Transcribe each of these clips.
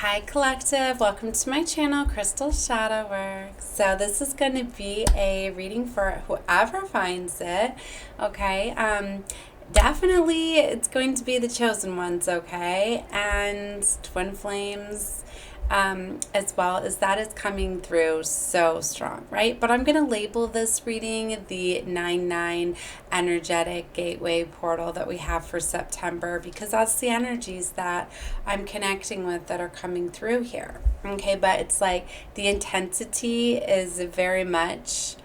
Hi Collective, welcome to my channel, Crystal Shadow Work. So this is going to be a reading for whoever finds it, okay? Definitely it's going to be the chosen ones, okay? And twin flames, as well as that is coming through so strong, right? But I'm going to label this reading the 9/9 energetic gateway portal that we have for September, because that's the energies that I'm connecting with that are coming through here. Okay, but it's like the intensity is very much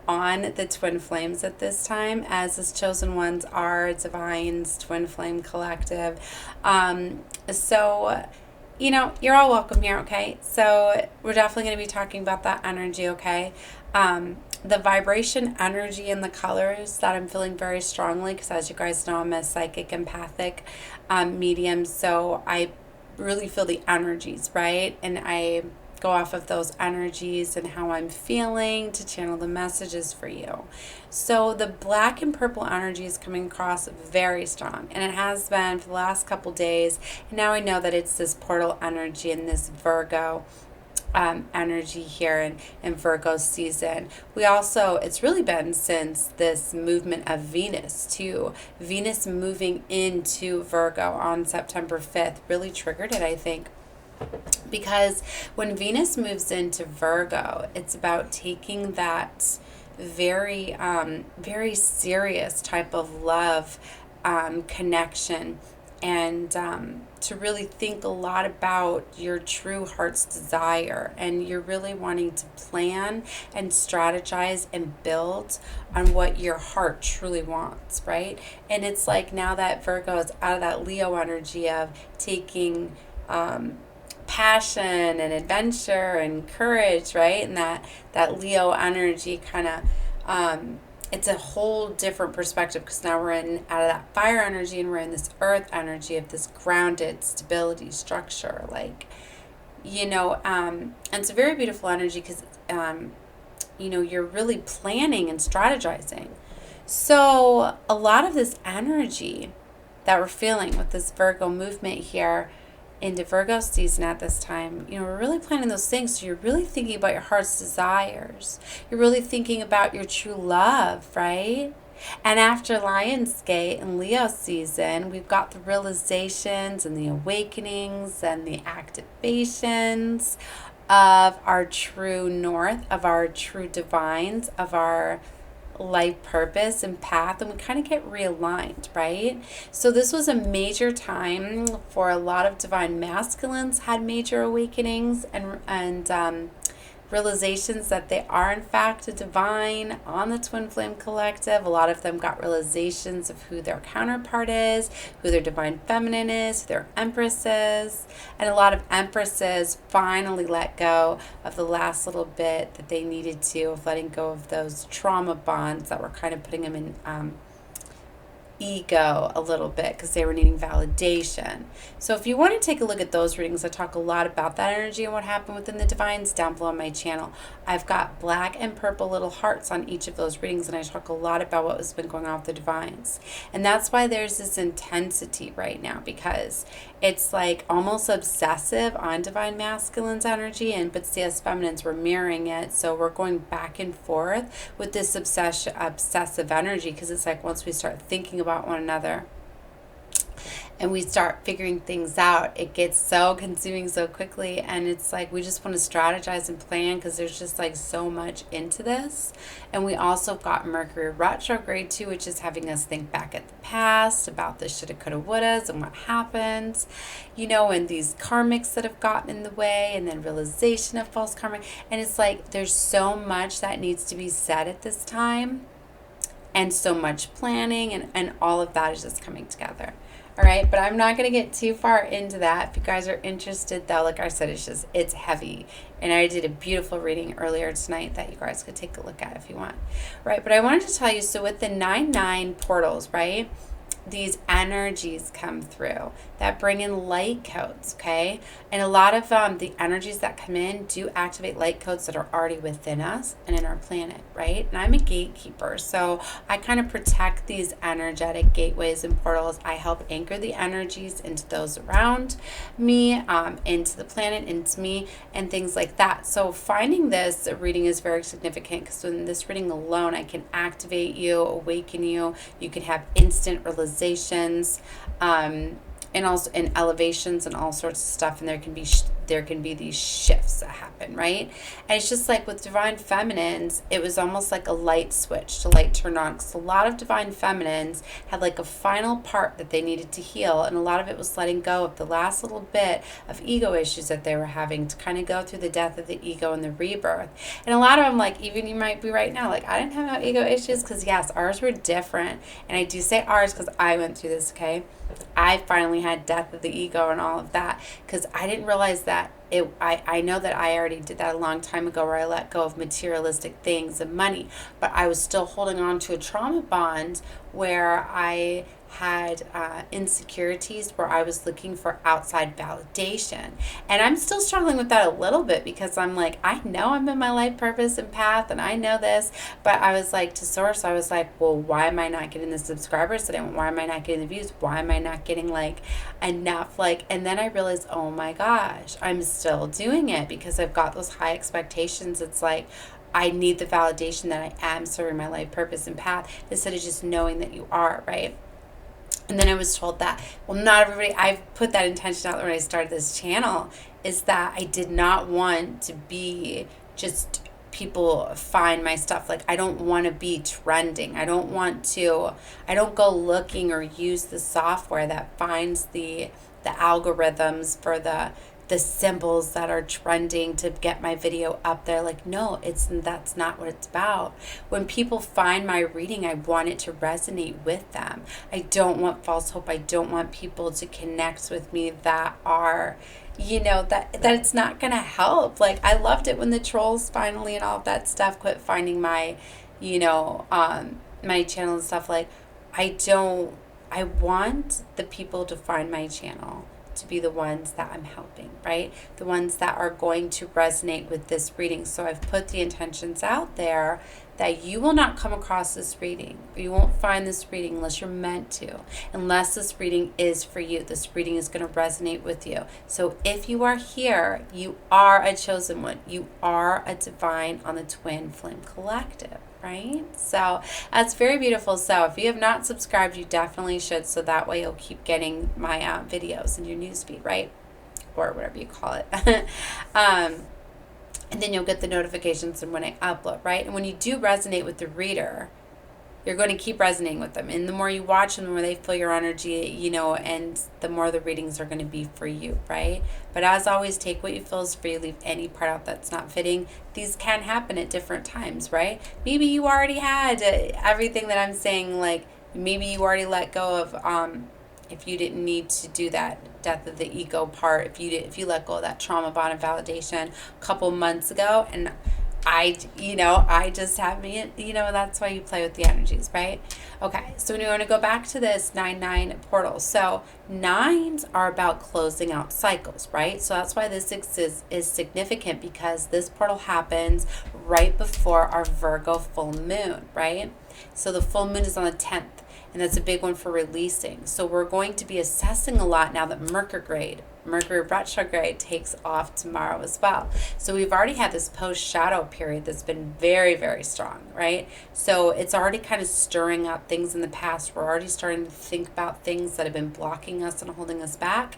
on the twin flames at this time, as his chosen ones are divines, twin flame collective. So you know, you're all welcome here, okay? So we're definitely going to be talking about that energy, okay? The vibration energy and the colors that I'm feeling very strongly, because as you guys know, I'm a psychic empathic medium, so I really feel the energies, right? And I go off of those energies and how I'm feeling to channel the messages for you. So the black and purple energy is coming across very strong, and it has been for the last couple days. And now I know that it's this portal energy and this Virgo energy here in Virgo season. We also, it's really been since this movement of Venus too. Venus moving into Virgo on September 5th really triggered it, I think. Because when Venus moves into Virgo, it's about taking that very, very serious type of love connection, and to really think a lot about your true heart's desire, and you're really wanting to plan and strategize and build on what your heart truly wants, right? And it's like now that Virgo is out of that Leo energy of taking passion and adventure and courage, right? And that Leo energy kind of, it's a whole different perspective, because now we're in out of that fire energy and we're in this earth energy of this grounded stability structure, like, and it's a very beautiful energy because, you're really planning and strategizing. So a lot of this energy that we're feeling with this Virgo movement here into Virgo season at this time, we're really planning those things. So you're really thinking about your heart's desires. You're really thinking about your true love, right? And after Lionsgate and Leo season, we've got the realizations and the awakenings and the activations of our true north, of our true divines, of our life purpose and path, and we kind of get realigned, right? So this was a major time for a lot of divine masculines, had major awakenings and realizations that they are in fact a divine on the twin flame collective. A lot of them got realizations of who their counterpart is, who their divine feminine is, who their empress is, and a lot of empresses finally let go of the last little bit that they needed to, of letting go of those trauma bonds that were kind of putting them in ego a little bit, because they were needing validation. So if you want to take a look at those readings, I talk a lot about that energy and what happened within the divines down below on my channel. I've got black and purple little hearts on each of those readings, and I talk a lot about what has been going on with the divines. And that's why there's this intensity right now, because it's like almost obsessive on divine masculine's energy, and but CS feminines were mirroring it. So we're going back and forth with this obsessive energy, because it's like once we start thinking about one another and we start figuring things out, it gets so consuming so quickly, and it's like we just want to strategize and plan, because there's just like so much into this. And we also got Mercury retrograde too, which is having us think back at the past about the shoulda, coulda, wouldas and what happened, and these karmics that have gotten in the way, and then realization of false karma. And it's like there's so much that needs to be said at this time, and so much planning, and all of that is just coming together. All right, but I'm not going to get too far into that. If you guys are interested, though, like I said, it's heavy. And I did a beautiful reading earlier tonight that you guys could take a look at if you want. Right, but I wanted to tell you, so with the 9/9 portals, right, these energies come through that bring in light codes, okay? And a lot of the energies that come in do activate light codes that are already within us and in our planet, right? And I'm a gatekeeper, so I kind of protect these energetic gateways and portals. I help anchor the energies into those around me, into the planet, into me, and things like that. So finding this reading is very significant, because in this reading alone, I can activate you, awaken you. You can have instant realizations, and also in elevations and all sorts of stuff, and there can be these shifts that happen, right? And it's just like with divine feminines, it was almost like a light switch to light turn on, because a lot of divine feminines had like a final part that they needed to heal, and a lot of it was letting go of the last little bit of ego issues that they were having to kind of go through the death of the ego and the rebirth. And a lot of them, like, even you might be right now, like, I didn't have no ego issues, because yes, ours were different. And I do say ours because I went through this, okay? I finally had death of the ego and all of that, because I didn't realize that I know that I already did that a long time ago, where I let go of materialistic things and money, but I was still holding on to a trauma bond where I had insecurities, where I was looking for outside validation. And I'm still struggling with that a little bit, because I'm like, I know I'm in my life purpose and path, and I know this, but I was like, to source, I was like, well, why am I not getting the subscribers that I want? Why am I not getting the views? Why am I not getting like enough? Like, and then I realized, oh my gosh, I'm still doing it because I've got those high expectations. It's like, I need the validation that I am serving my life purpose and path, instead of just knowing that you are, right? And then I was told that, well, not everybody, I've put that intention out there when I started this channel, is that I did not want to be just people find my stuff. Like, I don't want to be trending. I don't go looking or use the software that finds the algorithms for the symbols that are trending to get my video up there. Like, no, that's not what it's about. When people find my reading, I want it to resonate with them. I don't want false hope. I don't want people to connect with me that are, that it's not gonna help. Like, I loved it when the trolls finally and all of that stuff quit finding my, my channel and stuff. Like, I want the people to find my channel to be the ones that I'm helping, right? The ones that are going to resonate with this reading. So I've put the intentions out there that you will not come across this reading, or you won't find this reading unless you're meant to, unless this reading is for you. This reading is going to resonate with you. So if you are here, you are a chosen one. You are a divine on the Twin Flame Collective, right? So that's very beautiful. So if you have not subscribed, you definitely should, so that way you'll keep getting my videos in your newsfeed, right? Or whatever you call it. And then you'll get the notifications when I upload, right? And when you do resonate with the reader, you're going to keep resonating with them. And the more you watch them, the more they feel your energy, and the more the readings are going to be for you, right? But as always, take what you feel is for you. Leave any part out that's not fitting. These can happen at different times, right? Maybe you already had everything that I'm saying. Like, maybe you already let go of, if you didn't need to do that death of the ego part, if you let go of that trauma bond and validation a couple months ago, and I just have me, that's why you play with the energies, right? Okay, so when you want to go back to this 9-9 portal, so 9s are about closing out cycles, right? So that's why this is significant, because this portal happens right before our Virgo full moon, right? So the full moon is on the 10th. And that's a big one for releasing. So we're going to be assessing a lot now that Mercury retrograde takes off tomorrow as well. So we've already had this post-shadow period that's been very, very strong, right? So it's already kind of stirring up things in the past. We're already starting to think about things that have been blocking us and holding us back.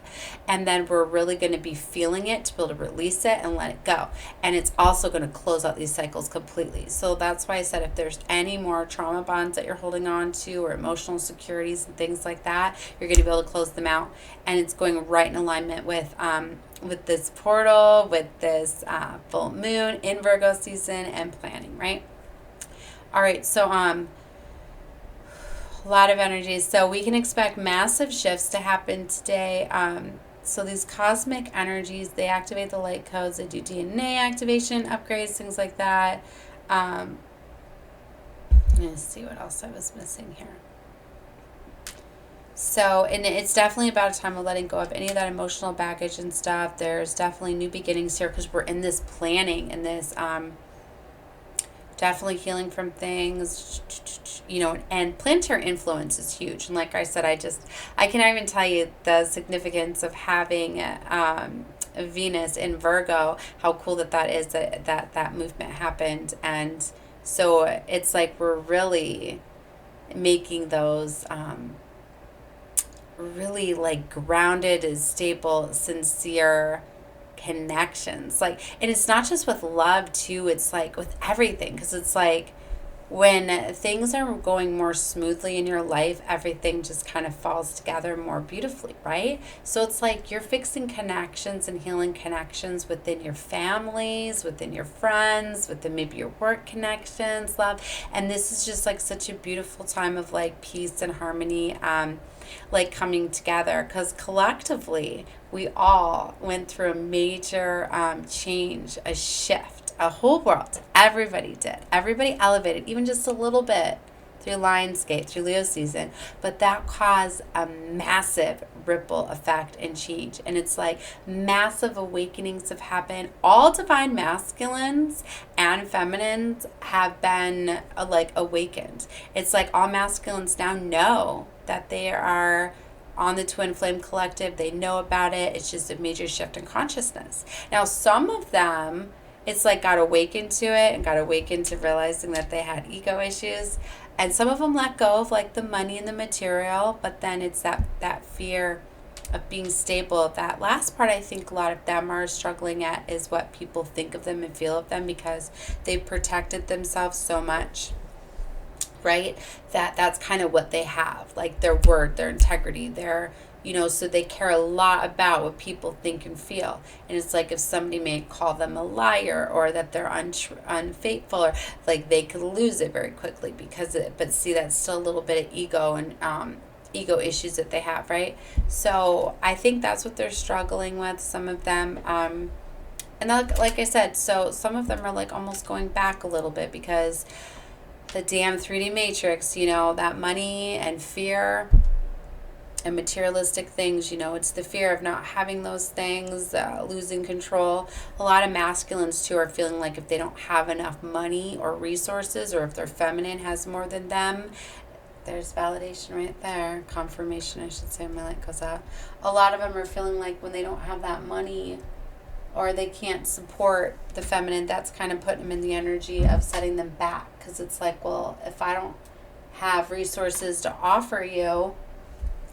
And then we're really going to be feeling it to be able to release it and let it go. And it's also going to close out these cycles completely. So that's why I said, if there's any more trauma bonds that you're holding on to, or emotional securities and things like that, you're going to be able to close them out. And it's going right in alignment with this portal, with this full moon in Virgo season and planning, right? All right, so a lot of energies. So we can expect massive shifts to happen today. So these cosmic energies, they activate the light codes. They do DNA activation, upgrades, things like that. Let's see what else I was missing here. So, and it's definitely about a time of letting go of any of that emotional baggage and stuff. There's definitely new beginnings here because we're in this planning and this definitely healing from things, and planetary influence is huge. And like I said, I cannot even tell you the significance of having Venus in Virgo, how cool that is that movement happened. And so it's like we're really making those really like grounded, stable, sincere connections. Like, and it's not just with love too, it's like with everything, because it's like when things are going more smoothly in your life, everything just kind of falls together more beautifully, right? So it's like you're fixing connections and healing connections within your families, within your friends, within maybe your work connections, love. And this is just like such a beautiful time of like peace and harmony, like coming together, because collectively we all went through a major change, a shift. A whole world. Everybody did. Everybody elevated, even just a little bit through Lionsgate, through Leo season. But that caused a massive ripple effect and change. And it's like massive awakenings have happened. All divine masculines and feminines have been like awakened. It's like all masculines now know that they are on the twin flame collective. They know about it. It's just a major shift in consciousness. Now, some of them, it's like got awakened to it and got awakened to realizing that they had ego issues. And some of them let go of like the money and the material, but then it's that fear of being stable. That last part, I think a lot of them are struggling at, is what people think of them and feel of them, because they've protected themselves so much, right? That's kind of what they have, like their word, their integrity, their, so they care a lot about what people think and feel. And it's like if somebody may call them a liar or that they're unfaithful, or like they could lose it very quickly because but see, that's still a little bit of ego and ego issues that they have, right? So I think that's what they're struggling with, some of them. And like I said, so some of them are like almost going back a little bit because the damn 3D matrix, that money and fear and materialistic things, it's the fear of not having those things, losing control. A lot of masculines too are feeling like if they don't have enough money or resources, or if their feminine has more than them, there's validation right there, confirmation I should say, my light goes out. A lot of them are feeling like when they don't have that money or they can't support the feminine, that's kind of putting them in the energy of setting them back, because it's like, well, if I don't have resources to offer you,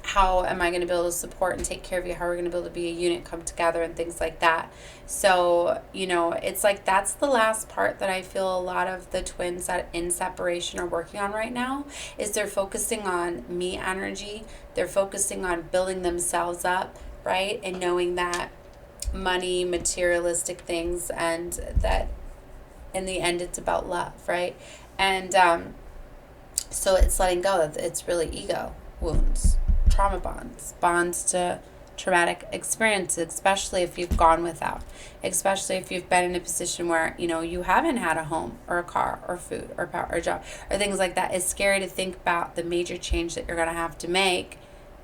how am I going to be able to support and take care of you? How are we going to be able to be a unit, come together, and things like that? So, it's like that's the last part that I feel a lot of the twins that in separation are working on right now, is they're focusing on me energy. They're focusing on building themselves up, right? And knowing that money, materialistic things, and that in the end it's about love, right? And so it's letting go of, it's really ego wounds, trauma bonds to traumatic experiences, especially if you've gone without, especially if you've been in a position where, you haven't had a home or a car or food or power or job or things like that. It's scary to think about the major change that you're going to have to make.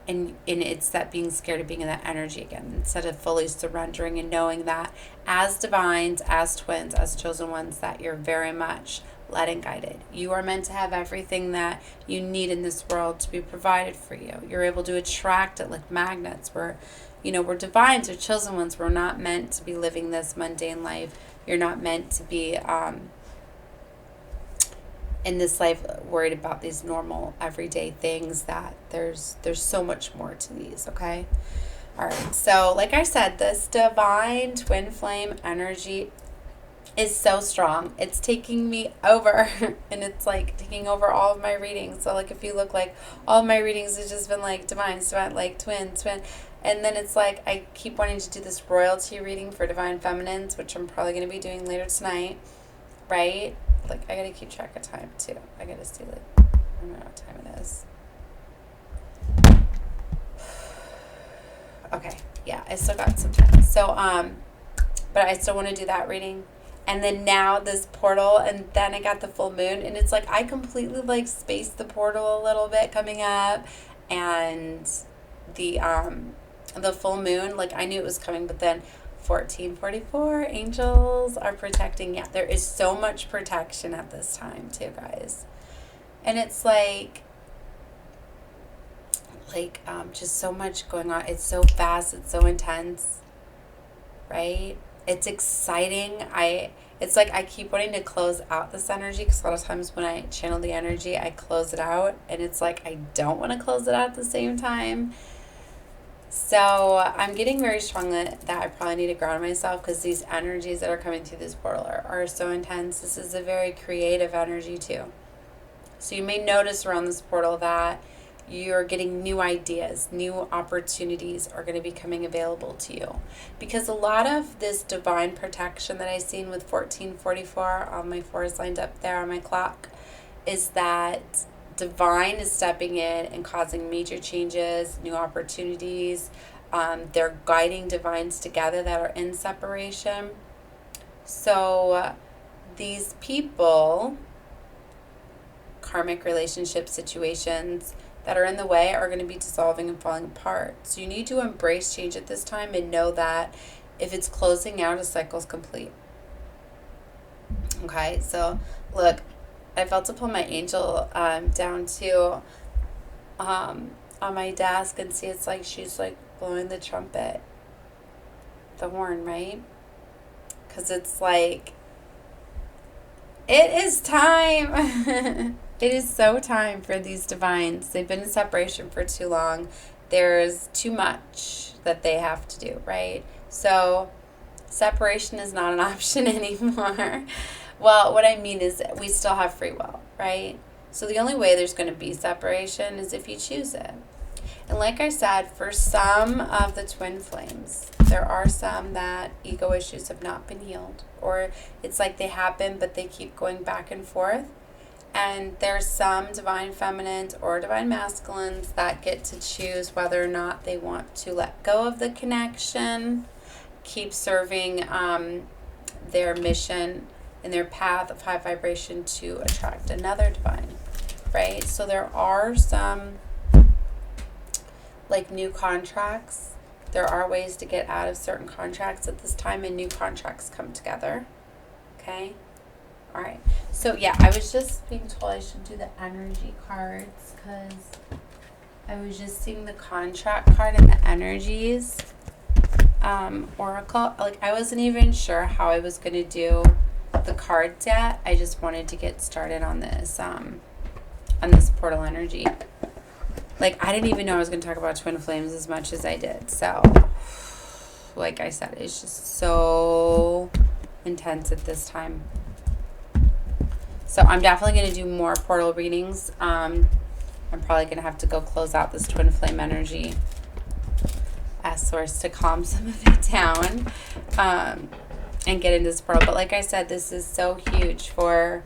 And it's that being scared of being in that energy again, instead of fully surrendering and knowing that as divines, as twins, as chosen ones, that you're very much led and guided. You are meant to have everything that you need in this world to be provided for you. You're able to attract it like magnets. We're divines, we're chosen ones. We're not meant to be living this mundane life. You're not meant to be in this life worried about these normal everyday things, that there's so much more to these, okay? All right, so like I said, this divine twin flame energy is so strong. It's taking me over and it's like taking over all of my readings. So like if you look, like all of my readings have just been like divine, like twin. And then it's like I keep wanting to do this royalty reading for divine feminines, which I'm probably going to be doing later tonight, right? Like I gotta keep track of time too. I gotta see, like, I don't know what time it is. Okay, yeah, I still got some time. So but I still want to do that reading. And then now this portal, and then I got the full moon, and it's like I completely like spaced the portal a little bit coming up, and the full moon, like I knew it was coming, but then 1444 angels are protecting. Yeah, there is so much protection at this time too, guys. And it's like just so much going on. It's so fast, it's so intense, right? It's exciting. It's like I keep wanting to close out this energy, because a lot of times when I channel the energy, I close it out, and it's like I don't want to close it out at the same time. So I'm getting very strong that I probably need to ground myself, because these energies that are coming through this portal are so intense. This is a very creative energy too. So you may notice around this portal that you're getting new ideas, new opportunities are going to be coming available to you. Because a lot of this divine protection that I've seen with 1444, all my fours lined up there on my clock, is that divine is stepping in and causing major changes, new opportunities. They're guiding divines together that are in separation. So these people, karmic relationship situations that are in the way, are going to be dissolving and falling apart. So you need to embrace change at this time and know that if it's closing out, a cycle's complete. Okay, so look, I felt to pull my angel down to on my desk, and see it's like she's like blowing the trumpet, the horn, right? Because it's like, it is time. It is so time for these divines. They've been in separation for too long. There's too much that they have to do, right? So separation is not an option anymore. Well, what I mean is we still have free will, right? So the only way there's going to be separation is if you choose it. And like I said, for some of the twin flames, there are some that ego issues have not been healed. Or it's like they happen, but they keep going back and forth. And there's some divine feminines or divine masculines that get to choose whether or not they want to let go of the connection, keep serving their mission and their path of high vibration to attract another divine, right? So there are some like new contracts. There are ways to get out of certain contracts at this time, and new contracts come together. Okay? All right. So yeah, I was just being told I should do the energy cards, because I was just seeing the contract card and the energies oracle. Like, I wasn't even sure how I was going to do the cards yet. I just wanted to get started on this portal energy. Like, I didn't even know I was going to talk about twin flames as much as I did. So, like I said, it's just so intense at this time. So I'm definitely going to do more portal readings. I'm probably going to have to go close out this twin flame energy as source to calm some of it down and get into this portal. But like I said, this is so huge for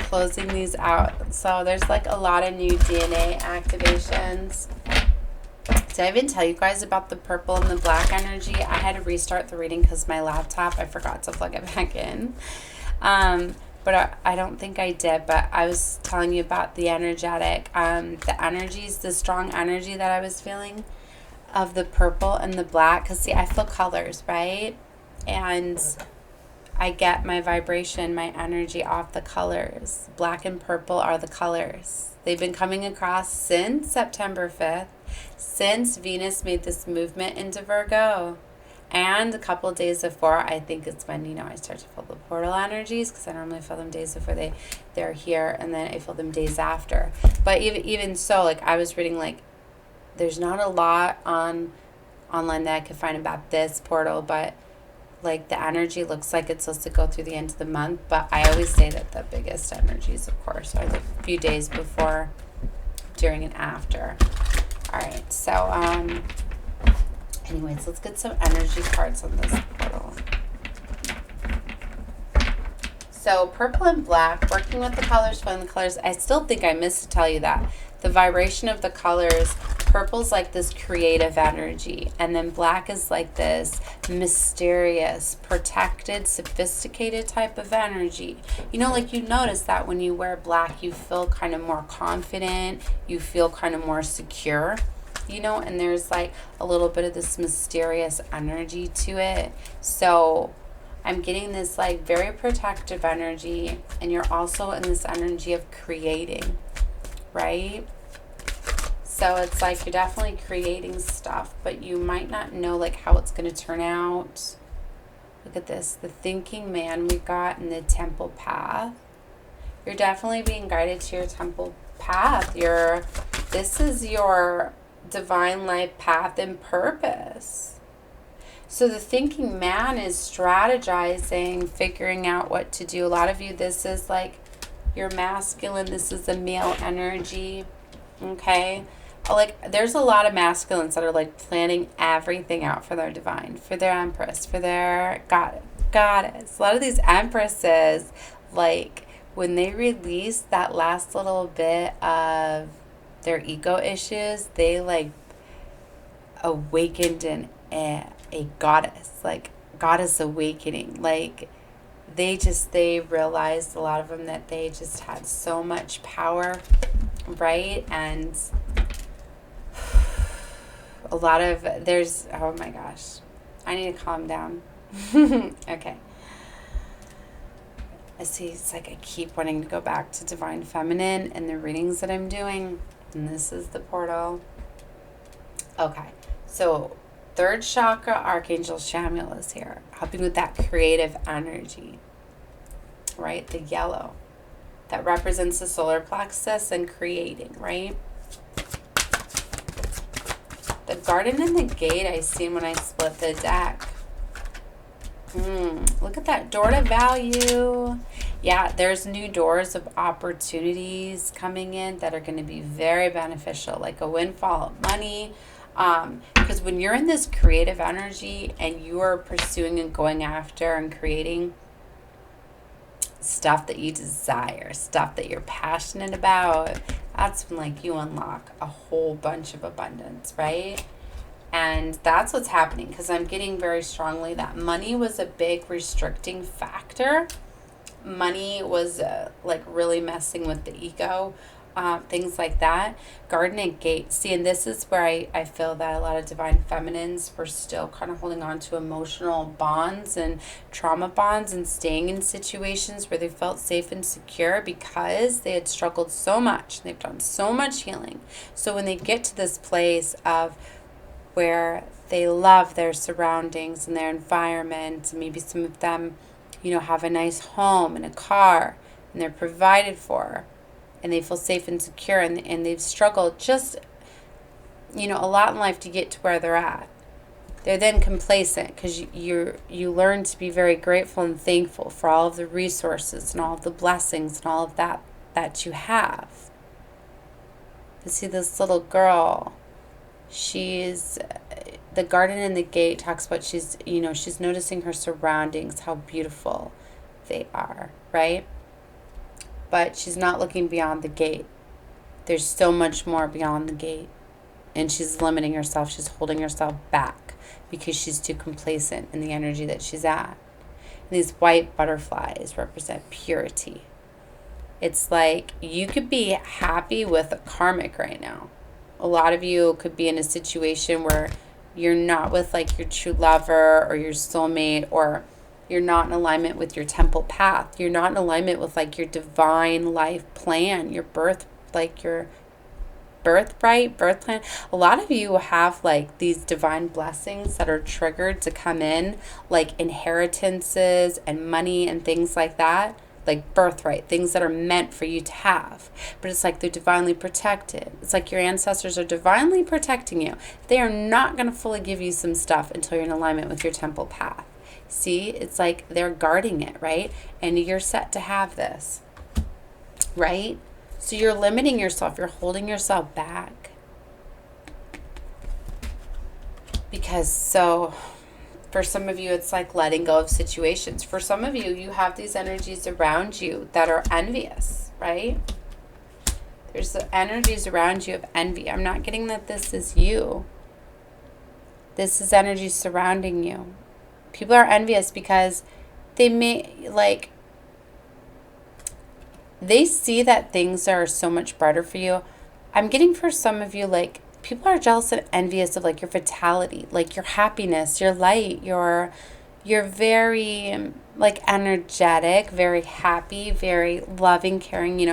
closing these out. So there's like a lot of new DNA activations. Did I even tell you guys about the purple and the black energy? I had to restart the reading because my laptop, I forgot to plug it back in. But I don't think I did. But I was telling you about the energetic, the energies, the strong energy that I was feeling of the purple and the black. Because see, I feel colors, right? And I get my vibration, my energy off the colors. Black and purple are the colors. They've been coming across since September 5th, since Venus made this movement into Virgo. And a couple of days before, I think it's when, I start to feel the portal energies, because I normally feel them days before they're here, and then I feel them days after. But even so, like, I was reading, like, there's not a lot online that I could find about this portal, but like the energy looks like it's supposed to go through the end of the month. But I always say that the biggest energies, of course, are the few days before, during, and after. All right, so anyways, let's get some energy cards on this portal. So purple and black, working with the colors, feeling the colors. I still think I missed to tell you that the vibration of the colors, purple's like this creative energy, and then black is like this mysterious, protected, sophisticated type of energy. You know, like you notice that when you wear black, you feel kind of more confident, you feel kind of more secure, you know, and there's like a little bit of this mysterious energy to it. So I'm getting this like very protective energy, and you're also in this energy of creating, right? So it's like you're definitely creating stuff, but you might not know like how it's going to turn out. Look at this, the thinking man we got in the temple path. You're definitely being guided to your temple path. This is your divine life path and purpose. So the thinking man is strategizing, figuring out what to do. A lot of you, this is like your masculine, this is the male energy, okay? Like there's a lot of masculines that are like planning everything out for their divine, for their empress, for their goddess. A lot of these empresses, like when they release that last little bit of their ego issues, they like awakened in a goddess, like goddess awakening. Like they realized, a lot of them, that they just had so much power, right? And a lot of, oh my gosh, I need to calm down. Okay. I see, it's like I keep wanting to go back to Divine Feminine and the readings that I'm doing. And this is the portal. Okay. So, third chakra, Archangel Shamuel is here, helping with that creative energy. Right? The yellow. That represents the solar plexus and creating, right? The garden and the gate I seen when I split the deck. Look at that door to value. Yeah, there's new doors of opportunities coming in that are going to be very beneficial, like a windfall of money. Because when you're in this creative energy and you are pursuing and going after and creating stuff that you desire, stuff that you're passionate about, that's when like you unlock a whole bunch of abundance, right? And that's what's happening, because I'm getting very strongly that money was a big restricting factor. Money was like really messing with the ego, things like that. Garden and gate. See, and this is where I feel that a lot of divine feminines were still kind of holding on to emotional bonds and trauma bonds and staying in situations where they felt safe and secure because they had struggled so much. They've done so much healing. So when they get to this place of where they love their surroundings and their environment, and maybe some of them, you know, have a nice home and a car, and they're provided for, and they feel safe and secure, and they've struggled just, you know, a lot in life to get to where they're at. They're then complacent, because you learn to be very grateful and thankful for all of the resources and all of the blessings and all of that you have. You see this little girl, she's, the garden and the gate talks about she's noticing her surroundings, how beautiful they are, right? But she's not looking beyond the gate. There's so much more beyond the gate. And she's limiting herself. She's holding herself back because she's too complacent in the energy that she's at. And these white butterflies represent purity. It's like you could be happy with a karmic right now. A lot of you could be in a situation where you're not with like your true lover or your soulmate, or you're not in alignment with your temple path. You're not in alignment with like your divine life plan, your birth plan. A lot of you have like these divine blessings that are triggered to come in, like inheritances and money and things like that. Like birthright, things that are meant for you to have. But it's like they're divinely protected. It's like your ancestors are divinely protecting you. They are not going to fully give you some stuff until you're in alignment with your temple path. See, it's like they're guarding it, right? And you're set to have this, right? So you're limiting yourself. You're holding yourself back. Because for some of you, it's like letting go of situations. For some of you, you have these energies around you that are envious, right? There's the energies around you of envy. I'm not getting that this is you. This is energy surrounding you. People are envious because they they see that things are so much brighter for you. I'm getting for some of you, like, people are jealous and envious of, like, your vitality, like, your happiness, your light, you're very, like, energetic, very happy, very loving, caring,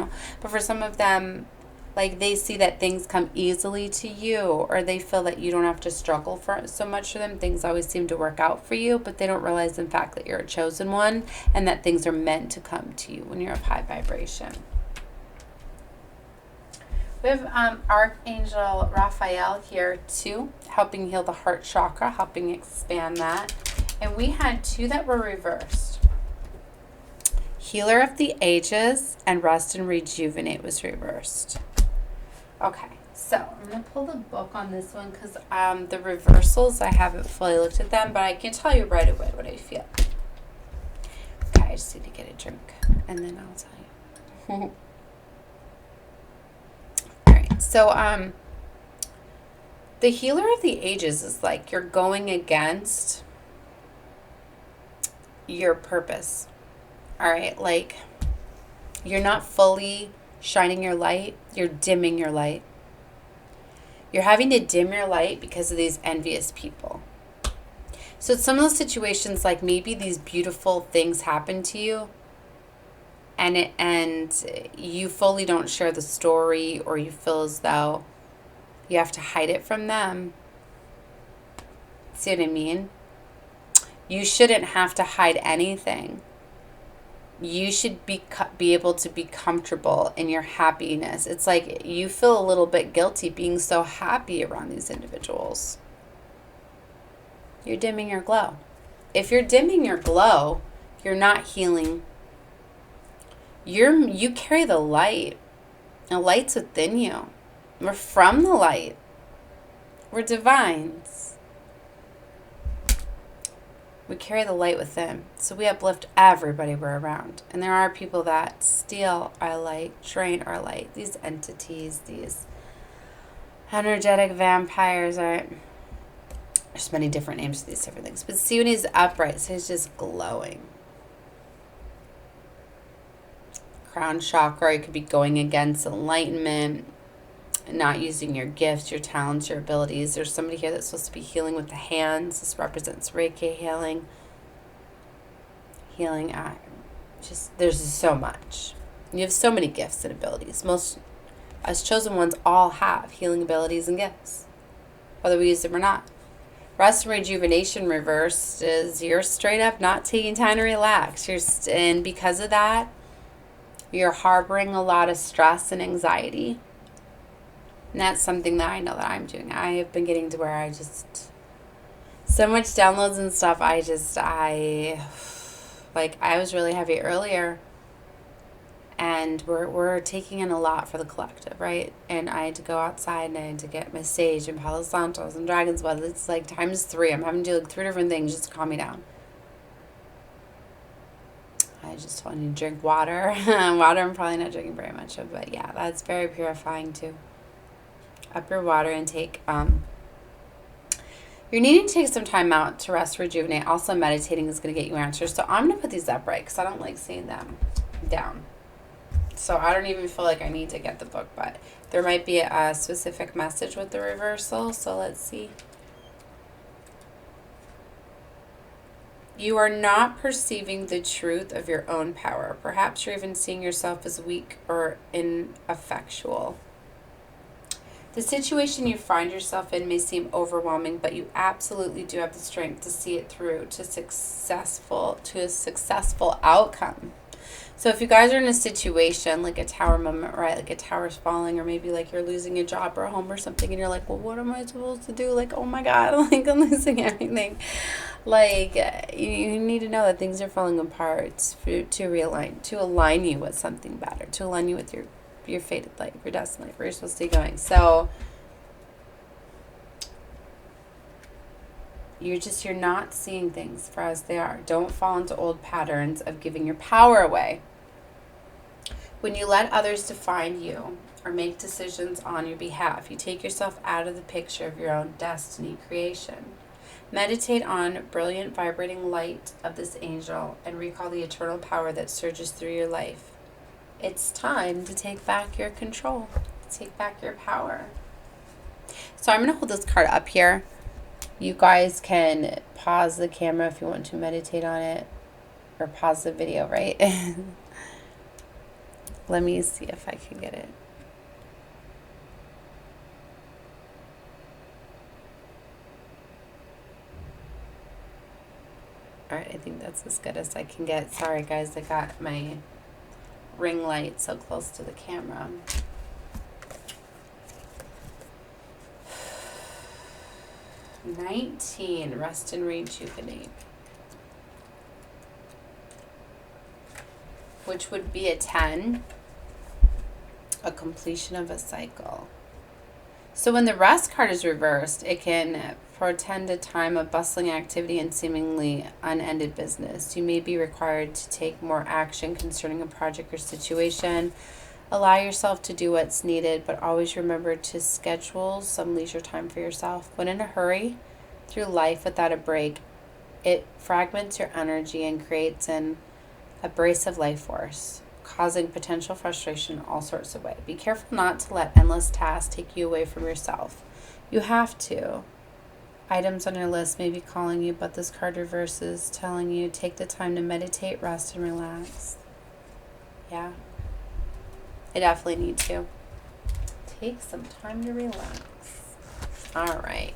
But for some of them, like, they see that things come easily to you, or they feel that you don't have to struggle for so much for them. Things always seem to work out for you, but they don't realize, in fact, that you're a chosen one and that things are meant to come to you when you're of high vibration. We have Archangel Raphael here too, helping heal the heart chakra, helping expand that. And we had 2 that were reversed. Healer of the Ages and Rest and Rejuvenate was reversed. Okay, so I'm going to pull the book on this one because the reversals, I haven't fully looked at them, but I can tell you right away what I feel. Okay, I just need to get a drink and then I'll tell you. Alright, so the Healer of the Ages is like you're going against your purpose. Alright, like you're not fully shining your light, you're dimming your light. You're having to dim your light because of these envious people. So it's some of those situations, like maybe these beautiful things happen to you and you fully don't share the story, or you feel as though you have to hide it from them. See what I mean? You shouldn't have to hide anything. You should be able to be comfortable in your happiness. It's like you feel a little bit guilty being so happy around these individuals. You're dimming your glow. If you're dimming your glow, you're not healing. You carry the light. The light's within you. We're from the light. We're divines. We carry the light within. So we uplift everybody we're around. And there are people that steal our light, drain our light. These entities, these energetic vampires are... There's many different names for these different things. But see, when he's upright, so he's just glowing. Crown chakra, you could be going against enlightenment, not using your gifts, your talents, your abilities. There's somebody here that's supposed to be healing with the hands. This represents Reiki healing. There's so much. You have so many gifts and abilities. Most, us chosen ones, all have healing abilities and gifts, whether we use them or not. Rest and rejuvenation reversed is you're straight up not taking time to relax. And because of that, you're harboring a lot of stress and anxiety. And that's something that I know that I'm doing. I have been getting to where I just, so much downloads and stuff. I was really heavy earlier, and we're taking in a lot for the collective, right? And I had to go outside and I had to get my sage and Palo Santos and Dragon's Blood. It's like times 3. I'm having to do like 3 different things just to calm me down. I just want to drink water. Water I'm probably not drinking very much of, but yeah, that's very purifying too. Up your water intake. You're needing to take some time out to rest, rejuvenate. Also, meditating is going to get you answers. So I'm going to put these upright because I don't like seeing them down. So I don't even feel like I need to get the book, but there might be a specific message with the reversal. So let's see. You are not perceiving the truth of your own power. Perhaps you're even seeing yourself as weak or ineffectual. The situation you find yourself in may seem overwhelming, but you absolutely do have the strength to see it through to a successful outcome. So if you guys are in a situation like a tower moment, right? Like a tower's falling, or maybe like you're losing a job or a home or something, and you're like, well, what am I supposed to do? Like, oh my God, like I'm losing everything. Like you need to know that things are falling apart to realign, to align you with something better, to align you with your fated life, your destiny, where you're supposed to be going. So you're not seeing things for as they are. Don't fall into old patterns of giving your power away. When you let others define you, or make decisions on your behalf. You take yourself out of the picture of your own destiny creation. Meditate on brilliant vibrating light of this angel and recall the eternal power that surges through your life. It's time to take back your control. Take back your power. So I'm going to hold this card up here. You guys can pause the camera if you want to meditate on it, or pause the video, right? Let me see if I can get it. All right, I think that's as good as I can get. Sorry, guys, I got my ring light so close to the camera. $19, rest and rejuvenate. Which would be a 10, a completion of a cycle. So when the rest card is reversed, it can portend a time of bustling activity and seemingly unended business. You may be required to take more action concerning a project or situation. Allow yourself to do what's needed, but always remember to schedule some leisure time for yourself. When in a hurry through life without a break, it fragments your energy and creates an abrasive life force, causing potential frustration in all sorts of ways. Be careful not to let endless tasks take you away from yourself. You have to. Items on your list may be calling you, but this card reverses, telling you take the time to meditate, rest, and relax. Yeah. I definitely need to. Take some time to relax. All right.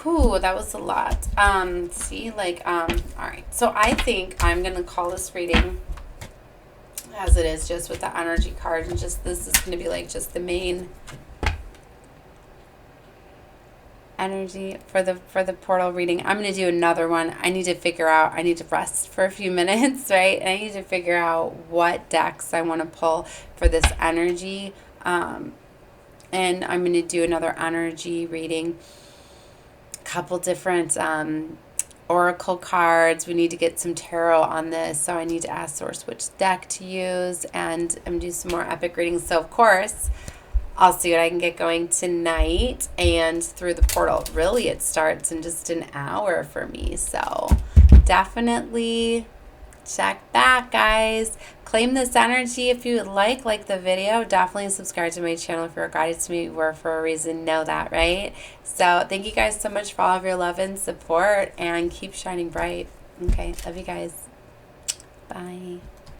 Whew, that was a lot. All right. So I think I'm going to call this reading as it is, just with the energy card, and just this is going to be like just the main energy for the portal reading. I'm going to do another one. I need to rest for a few minutes, right? And I need to figure out what decks I want to pull for this energy. And I'm going to do another energy reading. A couple different oracle cards. We need to get some tarot on this. So I need to ask Source which deck to use. And I'm going to do some more epic readings. So of course, I'll see what I can get going tonight and through the portal. Really, it starts in just an hour for me. So definitely check back, guys. Claim this energy if you would like the video. Definitely subscribe to my channel if you're guided to me were for a reason. Know that, right? So thank you guys so much for all of your love and support, and keep shining bright. Okay, love you guys. Bye.